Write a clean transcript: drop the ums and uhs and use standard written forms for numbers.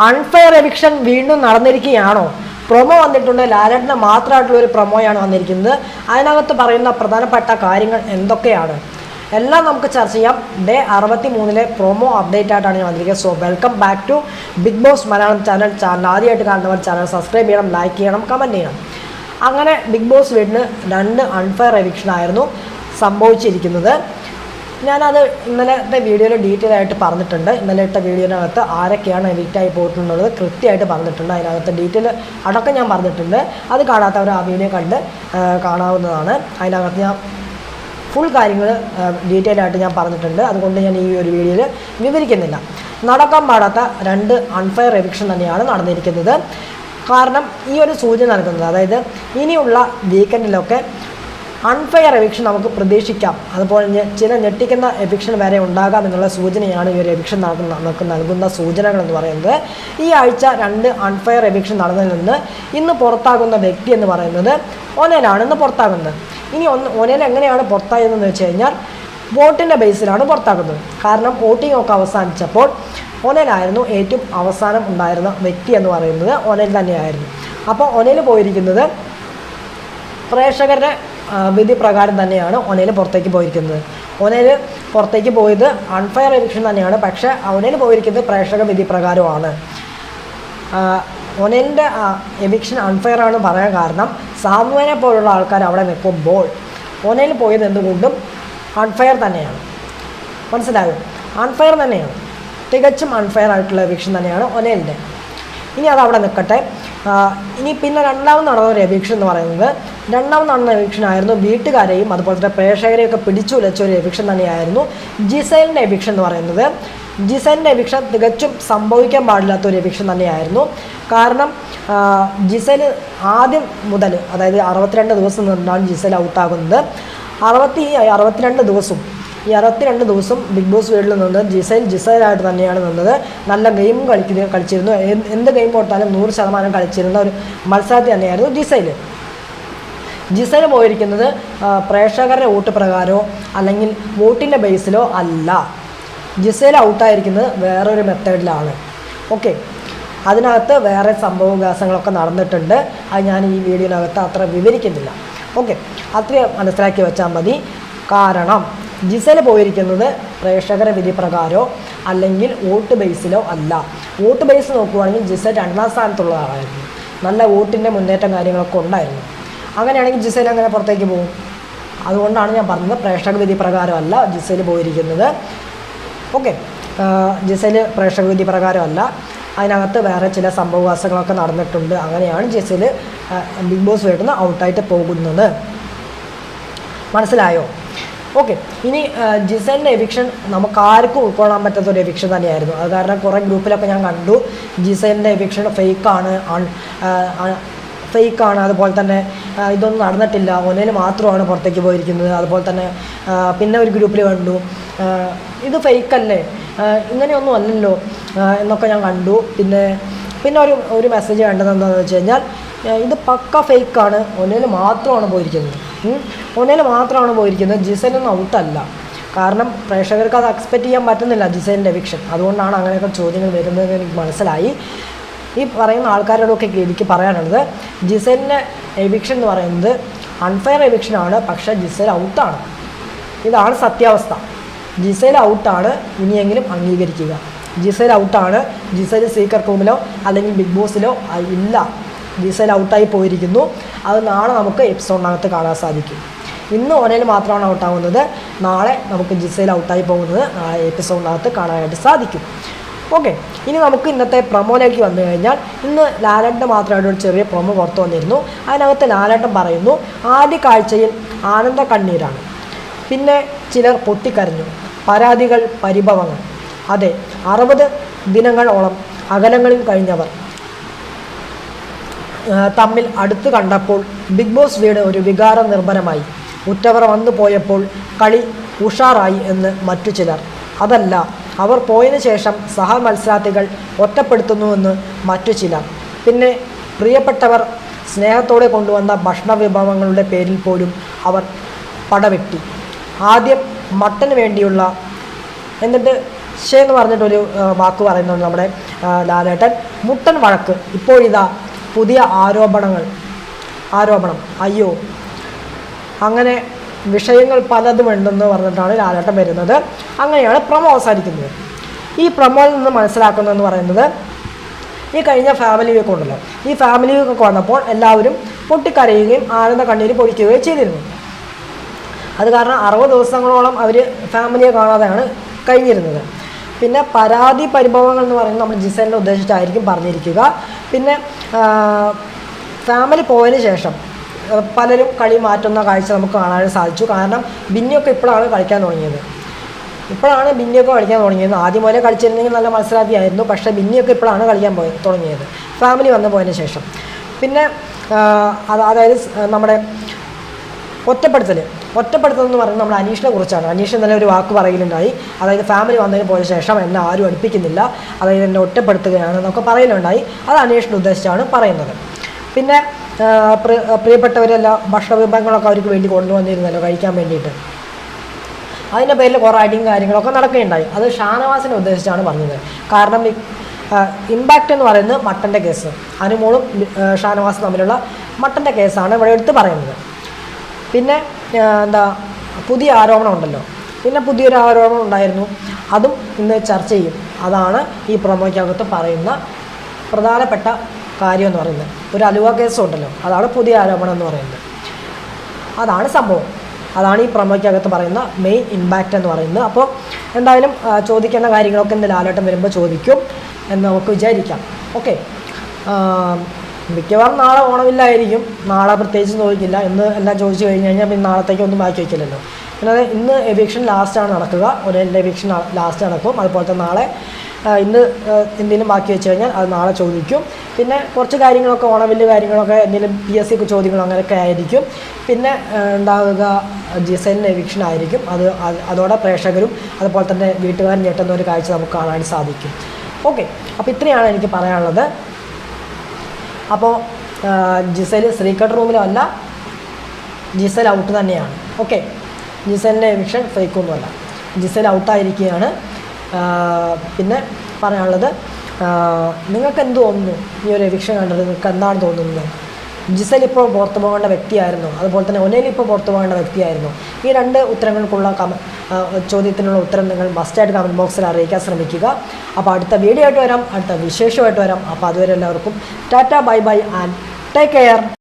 Unfair eviction വീണ്ടും നടന്നിരിക്കുകയാണോ? Promo വന്നിട്ടുണ്ട്. ലാലേട്ടന് മാത്രമായിട്ടുള്ള ഒരു പ്രൊമോയാണ് വന്നിരിക്കുന്നത്. അതിനകത്ത് പറയുന്ന പ്രധാനപ്പെട്ട കാര്യങ്ങൾ എന്തൊക്കെയാണ് എല്ലാം നമുക്ക് ചർച്ച ചെയ്യാം. ഡേ 63 പ്രൊമോ അപ്ഡേറ്റ് ആയിട്ടാണ് ഞാൻ വന്നിരിക്കുന്നത്. So welcome back to Bigg Boss Malayalam channel. ആദ്യമായിട്ട് കാണുന്നവർ ചാനൽ സബ്സ്ക്രൈബ് ചെയ്യണം, ലൈക്ക് ചെയ്യണം, കമൻറ്റ് ചെയ്യണം. അങ്ങനെ ബിഗ് ബോസ് വീടിന് 2 അൺഫെയർ എവിക്ഷൻ ആയിരുന്നു സംഭവിച്ചിരിക്കുന്നത്. ഞാനത് ഇന്നലത്തെ വീഡിയോയിൽ ഡീറ്റെയിൽ ആയിട്ട് പറഞ്ഞിട്ടുണ്ട്. ഇന്നലെ ഇട്ട വീഡിയോനകത്ത് ആരൊക്കെയാണ് എവിക്റ്റായി പോയിട്ടുള്ളത് കൃത്യമായിട്ട് പറഞ്ഞിട്ടുണ്ട്. അതിനകത്ത് ഡീറ്റെയിൽ അടക്കം ഞാൻ പറഞ്ഞിട്ടുണ്ട്. അത് കാണാത്തവർ ആ വീഡിയോ കണ്ട് കാണാവുന്നതാണ്. അതിനകത്ത് ഞാൻ ഫുൾ കാര്യങ്ങൾ ഡീറ്റെയിൽ ആയിട്ട് ഞാൻ പറഞ്ഞിട്ടുണ്ട്. അതുകൊണ്ട് ഞാൻ ഈ ഒരു വീഡിയോയിൽ വിവരിക്കുന്നില്ല. നടക്കാൻ പാടാത്ത 2 അൺഫെയർ എവിക്ഷൻ തന്നെയാണ് നടന്നിരിക്കുന്നത്. കാരണം ഈ ഒരു സൂചന നൽകുന്നത്, അതായത് ഇനിയുള്ള വീക്കെൻഡിലൊക്കെ അൺഫെയർ എവിക്ഷൻ നമുക്ക് പ്രതീക്ഷിക്കാം. അതുപോലെ ചില ഞെട്ടിക്കുന്ന എവിക്ഷൻ വരെ ഉണ്ടാകാം എന്നുള്ള സൂചനയാണ് ഈ ഒരു എവിക്ഷൻ നമുക്ക് നൽകുന്ന സൂചനകൾ എന്ന് പറയുന്നത്. ഈ ആഴ്ച 2 അൺഫെയർ എവിക്ഷൻ നടന്നതിൽ നിന്ന് ഇന്ന് പുറത്താകുന്ന വ്യക്തി എന്ന് പറയുന്നത് ഒനേലാണ് ഇന്ന് പുറത്താകുന്നത്. ഇനി ഒനേൽ എങ്ങനെയാണ് പുറത്തായതെന്ന് വെച്ച് കഴിഞ്ഞാൽ വോട്ടിൻ്റെ ബേസിലാണ് പുറത്താക്കുന്നത്. കാരണം വോട്ടിംഗ് ഒക്കെ അവസാനിച്ചപ്പോൾ ഒനേലായിരുന്നു ഏറ്റവും അവസാനം ഉണ്ടായിരുന്ന വ്യക്തി എന്ന് പറയുന്നത് ഒനേൽ തന്നെയായിരുന്നു. അപ്പോൾ ഒനേൽ പോയിരിക്കുന്നത് പ്രേക്ഷകരുടെ വിധി പ്രകാരം തന്നെയാണ് ഒനേൽ പുറത്തേക്ക് പോയിരിക്കുന്നത്. ഒനേൽ പുറത്തേക്ക് പോയത് അൺഫെയർ എവിക്ഷൻ തന്നെയാണ്. പക്ഷേ ഒനേൽ പോയിരിക്കുന്നത് പ്രേക്ഷക വിധി പ്രകാരമാണ്. ഒനേലിൻ്റെ എവിക്ഷൻ അൺഫെയർ ആണ് പറയാൻ കാരണം സാമുവിനെ പോലുള്ള ആൾക്കാർ അവിടെ നിൽക്കുമ്പോൾ ഒനേൽ പോയത് എന്തുകൊണ്ടും അൺഫെയർ തന്നെയാണ്. മനസ്സിലായോ? അൺഫെയർ തന്നെയാണ്, തികച്ചും അൺഫെയർ ആയിട്ടുള്ള എവിക്ഷൻ തന്നെയാണ് ഒനേലിൻ്റെ. ഇനി അതവിടെ നിൽക്കട്ടെ. ഇനി പിന്നെ രണ്ടാമത് നടന്ന ഒരു എവിക്ഷൻ എന്ന് പറയുന്നത്, രണ്ടാമത് നടന്ന എവിക്ഷൻ ആയിരുന്നു വീട്ടുകാരെയും അതുപോലെ തന്നെ പ്രേക്ഷകരെയൊക്കെ പിടിച്ചുലച്ച ഒരു എവിക്ഷൻ തന്നെയായിരുന്നു ജിസൈലിൻ്റെ എവിക്ഷൻ എന്ന് പറയുന്നത്. ജിസൈലിൻ്റെ എവിക്ഷൻ തികച്ചും സംഭവിക്കാൻ പാടില്ലാത്ത ഒരു എവിക്ഷൻ തന്നെയായിരുന്നു. കാരണം ജിസൈൽ ആദ്യം മുതൽ, അതായത് 62 ദിവസം നിന്നാണ് ജിസൈൽ ഔട്ടാകുന്നത്. 62 ദിവസം ബിഗ് ബോസ് വീട്ടിൽ നിന്ന് ജിസൈലായിട്ട് തന്നെയാണ് നിന്നത്. നല്ല ഗെയിം കളിച്ചിരുന്നു. എന്ത് ഗെയിം കൊടുത്താലും 100% കളിച്ചിരുന്ന ഒരു മത്സരാർത്ഥി തന്നെയായിരുന്നു ജിസൈൽ പോയിരിക്കുന്നത് പ്രേക്ഷകരുടെ വോട്ട് പ്രകാരമോ അല്ലെങ്കിൽ വോട്ടിൻ്റെ ബേസിലോ അല്ല. ജിസൈൽ ഔട്ടായിരിക്കുന്നത് വേറൊരു മെത്തേഡിലാണ്. ഓക്കെ, അതിനകത്ത് വേറെ സംഭവവികാസങ്ങളൊക്കെ നടന്നിട്ടുണ്ട്. അത് ഞാൻ ഈ വീഡിയോനകത്ത് അത്ര വിവരിക്കുന്നില്ല. ഓക്കെ, അത്രയും മനസ്സിലാക്കി വെച്ചാൽ മതി. കാരണം ജിസൈൽ പോയിരിക്കുന്നത് പ്രേക്ഷകരുടെ വിധി പ്രകാരമോ അല്ലെങ്കിൽ വോട്ട് ബേസിലോ അല്ല. വോട്ട് ബേസ് നോക്കുകയാണെങ്കിൽ ജിസൈൽ 2ാം സ്ഥാനത്തുള്ള ആളായിരുന്നു. നല്ല വോട്ടിൻ്റെ മുന്നേറ്റം കാര്യങ്ങളൊക്കെ ഉണ്ടായിരുന്നു. അങ്ങനെയാണെങ്കിൽ ജിസൈൽ അങ്ങനെ പുറത്തേക്ക് പോകും. അതുകൊണ്ടാണ് ഞാൻ പറഞ്ഞത് പ്രേക്ഷക വിധി പ്രകാരമല്ല ജിസൈൽ പോയിരിക്കുന്നത്. ഓക്കെ, ജിസൈൽ പ്രേക്ഷക വിധി പ്രകാരമല്ല. അതിനകത്ത് വേറെ ചില സംഭവവികാസങ്ങളൊക്കെ നടന്നിട്ടുണ്ട്. അങ്ങനെയാണ് ജിസൈൽ ബിഗ് ബോസ് വീട്ടിൽ നിന്ന് ഔട്ടായിട്ട് പോകുന്നത്. മനസ്സിലായോ? ഓക്കെ, ഇനി ജിസൈലിൻ്റെ എവിക്ഷൻ നമുക്ക് ആർക്കും ഉൾക്കൊള്ളാൻ പറ്റാത്ത ഒരു എവിക്ഷൻ തന്നെയായിരുന്നു. അത് കാരണം കുറേ ഗ്രൂപ്പിലൊക്കെ ഞാൻ കണ്ടു ജിസൈലിൻ്റെ എവിക്ഷൻ ഫേക്കാണ്, അതുപോലെ തന്നെ ഇതൊന്നും നടന്നിട്ടില്ല, ഒനേൽ മാത്രമാണ് പുറത്തേക്ക് പോയിരിക്കുന്നത്. അതുപോലെ തന്നെ പിന്നെ ഒരു ഗ്രൂപ്പിൽ കണ്ടു ഇത് ഫേക്കല്ലേ, ഇങ്ങനെയൊന്നും അല്ലല്ലോ എന്നൊക്കെ ഞാൻ കണ്ടു. പിന്നെ ഒരു മെസ്സേജ് കണ്ടത് എന്താണെന്ന് വെച്ച് കഴിഞ്ഞാൽ ഇത് പക്ക ഫേക്കാണ്, ഒനേൽ മാത്രമാണ് പോയിരിക്കുന്നത്, ജിസൈലൊന്നും ഔട്ടല്ല. കാരണം പ്രേക്ഷകർക്ക് അത് എക്സ്പെക്റ്റ് ചെയ്യാൻ പറ്റുന്നില്ല ജിസൈലിൻ്റെ എവിക്ഷൻ. അതുകൊണ്ടാണ് അങ്ങനെയൊക്കെ ചോദ്യങ്ങൾ വരുന്നതെന്ന് എനിക്ക് മനസ്സിലായി. ഈ പറയുന്ന ആൾക്കാരോടൊക്കെ എനിക്ക് പറയാനുള്ളത്, ജിസൈലിൻ്റെ എവിക്ഷൻ എന്ന് പറയുന്നത് അൺഫെയർ എവിക്ഷനാണ്. പക്ഷേ ജിസൈൽ ഔട്ടാണ്. ഇതാണ് സത്യാവസ്ഥ. ജിസൈൽ ഔട്ടാണ്. ഇനിയെങ്കിലും അംഗീകരിക്കുക. ജിസൈൽ ഔട്ടാണ്. ജിസൈൽ സീക്രട്ട് റൂമിലോ അല്ലെങ്കിൽ ബിഗ് ബോസിലോ ഇല്ല. ജിസൈൽ ഔട്ടായി പോയിരിക്കുന്നു. അത് നാളെ നമുക്ക് എപ്പിസോഡിനകത്ത് കാണാൻ സാധിക്കും. ഇന്ന് ഒനേൽ മാത്രമാണ് ഔട്ടാകുന്നത്. നാളെ നമുക്ക് ജിസൈൽ ഔട്ടായി പോകുന്നത് നാളെ എപ്പിസോഡിനകത്ത് കാണാനായിട്ട് സാധിക്കും. ഓക്കെ, ഇനി നമുക്ക് ഇന്നത്തെ പ്രൊമോയിലേക്ക് വന്നു കഴിഞ്ഞാൽ, ഇന്ന് ലാലേട്ടൻ മാത്രമായിട്ട് ഒരു ചെറിയ പ്രൊമോ പുറത്തു വന്നിരുന്നു. അതിനകത്ത് ലാലേട്ടൻ പറയുന്നു, ആദ്യ കാഴ്ചയിൽ ആനന്ദ കണ്ണീരാണ്, പിന്നെ ചിലർ പൊട്ടിക്കരഞ്ഞു, പരാതികൾ, പരിഭവങ്ങൾ. അതെ, 60 ദിനങ്ങളോളം അകലങ്ങളിൽ കഴിഞ്ഞവർ തമ്മിൽ അടുത്ത് കണ്ടപ്പോൾ ബിഗ് ബോസ് വീട് ഒരു വികാര നിർഭരമായി. ഉറ്റവർ വന്നു പോയപ്പോൾ കളി ഉഷാറായി എന്ന് മറ്റു ചിലർ. അതല്ല, അവർ പോയതിനു ശേഷം സഹമത്സരാർത്ഥികൾ ഒറ്റപ്പെടുത്തുന്നുവെന്ന് മറ്റു ചിലർ. പിന്നെ പ്രിയപ്പെട്ടവർ സ്നേഹത്തോടെ കൊണ്ടുവന്ന ഭക്ഷണ വിഭവങ്ങളുടെ പേരിൽ പോലും അവർ പടവെട്ടി. ആദ്യം മട്ടന് വേണ്ടിയുള്ള, എന്നിട്ട് ശേ എന്ന് പറഞ്ഞിട്ടൊരു വാക്ക് പറയുന്നുണ്ട് നമ്മുടെ ലാലേട്ടൻ. മുട്ടൻ വഴക്ക്. ഇപ്പോഴിതാ പുതിയ ആരോപണം, അയ്യോ അങ്ങനെ വിഷയങ്ങൾ പലതും ഉണ്ടെന്ന് പറഞ്ഞിട്ടാണ് ലാലേട്ടൻ വരുന്നത്. അങ്ങനെയാണ് പ്രൊമോ അവസാനിക്കുന്നത്. ഈ പ്രൊമോയിൽ നിന്ന് മനസ്സിലാക്കുന്നതെന്ന് പറയുന്നത്, ഈ കഴിഞ്ഞ ഫാമിലി വീക്ക് ഉണ്ടല്ലോ, ഈ ഫാമിലി വീക്കൊക്കെ വന്നപ്പോൾ എല്ലാവരും പൊട്ടിക്കരയുകയും ആനന്ദ കണ്ണീര് പൊഴിക്കുകയും ചെയ്തിരുന്നു. അത് കാരണം 60 ദിവസങ്ങളോളം അവർ ഫാമിലിയെ കാണാതെയാണ് കഴിഞ്ഞിരുന്നത്. പിന്നെ പരാതി പരിഭവങ്ങൾ എന്ന് പറയുന്നത് നമ്മൾ ജിസേലിനെ ഉദ്ദേശിച്ചായിരിക്കും പറഞ്ഞിരിക്കുക. പിന്നെ ഫാമിലി പോയതിന് ശേഷം പലരും കളി മാറ്റുന്ന കാഴ്ച നമുക്ക് കാണാൻ സാധിച്ചു. കാരണം ബിന്നിയൊക്കെ ഇപ്പോഴാണ് കളിക്കാൻ തുടങ്ങിയത്. ആദ്യം പോലെ കളിച്ചിരുന്നെങ്കിൽ നല്ല മത്സരാർത്ഥിയായിരുന്നു. പക്ഷേ ബിന്നിയൊക്കെ ഇപ്പോഴാണ് കളിക്കാൻ തുടങ്ങിയത് ഫാമിലി പോയതിന് ശേഷം. പിന്നെ അതായത് നമ്മുടെ ഒറ്റപ്പെടുത്തൽ എന്ന് പറയുന്നത് നമ്മുടെ അനീഷിനെ കുറിച്ചാണ്. അനീഷ് ഇന്നലെ ഒരു വാക്ക് പറയലുണ്ടായി. അതായത് ഫാമിലി വന്നതിന് പോയ ശേഷം എന്നെ ആരും അടുപ്പിക്കുന്നില്ല, അതായത് എന്നെ ഒറ്റപ്പെടുത്തുകയാണ് എന്നൊക്കെ പറയലുണ്ടായി. അത് അനീഷിനെ ഉദ്ദേശിച്ചാണ് പറയുന്നത്. പിന്നെ പ്രിയപ്പെട്ടവരെല്ലാം ഭക്ഷണ വിഭവങ്ങളൊക്കെ അവർക്ക് വേണ്ടി കൊണ്ടുവന്നിരുന്നല്ലോ കഴിക്കാൻ വേണ്ടിയിട്ട്. അതിൻ്റെ പേരിൽ കുറേ അടിയും കാര്യങ്ങളൊക്കെ നടക്കുകയുണ്ടായി. അത് ഷാനവാസിനെ ഉദ്ദേശിച്ചാണ് പറഞ്ഞത്. കാരണം ഇമ്പാക്റ്റ് എന്ന് പറയുന്നത് മട്ടൻ്റെ കേസ്, അനുമോളും ഷാനവാസും തമ്മിലുള്ള മട്ടൻ്റെ കേസാണ് ഇവിടെ എടുത്ത് പറയുന്നത്. പിന്നെ പുതിയ ആരോപണം ഉണ്ടല്ലോ, പുതിയൊരു ആരോപണം ഉണ്ടായിരുന്നു. അതും ഇന്ന് ചർച്ച ചെയ്യും. അതാണ് ഈ പ്രൊമോയ്ക്കകത്ത് പറയുന്ന പ്രധാനപ്പെട്ട കാര്യം എന്ന് പറയുന്നത്. ഒരു അലുവ കേസും ഉണ്ടല്ലോ, അതാണ് പുതിയ ആരോപണം എന്ന് പറയുന്നത്. അതാണ് സംഭവം. അതാണ് ഈ പ്രൊമോയ്ക്കകത്ത് പറയുന്ന മെയിൻ ഇമ്പാക്റ്റ് എന്ന് പറയുന്നത്. അപ്പോൾ എന്തായാലും ചോദിക്കേണ്ട കാര്യങ്ങളൊക്കെ ഇന്ന് ലാലേട്ടൻ വരുമ്പോൾ ചോദിക്കും എന്ന് നമുക്ക് വിചാരിക്കാം. ഓക്കെ, മിക്കവാറും നാളെ ഓണമില്ലായിരിക്കും. നാളെ പ്രത്യേകിച്ച് ചോദിക്കില്ല. ഇന്ന് എല്ലാം ചോദിച്ചു കഴിഞ്ഞ് കഴിഞ്ഞാൽ പിന്നെ നാളത്തേക്ക് ഒന്നും ബാക്കി വയ്ക്കില്ലല്ലോ. പിന്നെ ഇന്ന് എവിക്ഷൻ ലാസ്റ്റാണ് നടക്കുക. ഒരു എവിക്ഷൻ ലാസ്റ്റ് നടക്കും. അതുപോലത്തെ നാളെ ഇന്ന് എന്തെങ്കിലും ബാക്കി വെച്ച് കഴിഞ്ഞാൽ അത് നാളെ ചോദിക്കും. പിന്നെ കുറച്ച് കാര്യങ്ങളൊക്കെ ഓണവില്ല് കാര്യങ്ങളൊക്കെ എന്തെങ്കിലും PSC ചോദ്യങ്ങൾ അങ്ങനെയൊക്കെ ആയിരിക്കും. പിന്നെ ഉണ്ടാവുക ജിസേലിൻ്റെ എവിക്ഷൻ ആയിരിക്കും. അതോടെ പ്രേക്ഷകരും അതുപോലെ തന്നെ വീട്ടുകാരും ഞെട്ടുന്ന ഒരു കാഴ്ച നമുക്ക് കാണാൻ സാധിക്കും. ഓക്കെ, അപ്പോൾ ഇത്രയാണ് എനിക്ക് പറയാനുള്ളത്. അപ്പോൾ ജിസേൽ സീക്രട്ട് റൂമിലല്ല, ജിസേൽ ഔട്ട് തന്നെയാണ്. ഓക്കെ, ജിസേലിൻ്റെ എവിക്ഷൻ ഫേക്കൊന്നുമല്ല, ജിസേൽ ഔട്ടായിരിക്കുകയാണ്. പിന്നെ പറയാനുള്ളത്, നിങ്ങൾക്ക് എന്ത് തോന്നുന്നു ഈ ഒരു എവിക്ഷൻ കണ്ടത്? നിങ്ങൾക്ക് എന്താണ് തോന്നുന്നത്? ജിസേൽ ഇപ്പോൾ പുറത്തു പോകേണ്ട വ്യക്തിയായിരുന്നു, അതുപോലെ തന്നെ ഒനേൽ ഇപ്പോൾ പുറത്തു പോകേണ്ട വ്യക്തിയായിരുന്നു? ഈ രണ്ട് ഉത്തരങ്ങൾക്കുള്ള ചോദ്യത്തിനുള്ള ഉത്തരം നിങ്ങൾ മസ്റ്റായിട്ട് കമൻറ്റ് ബോക്സിൽ അറിയിക്കാൻ ശ്രമിക്കുക. അപ്പോൾ അടുത്ത വീഡിയോ ആയിട്ട് വരാം, അടുത്ത വിശേഷമായിട്ട് വരാം. അപ്പോൾ അതുവരെ എല്ലാവർക്കും Tata, bye bye and take care.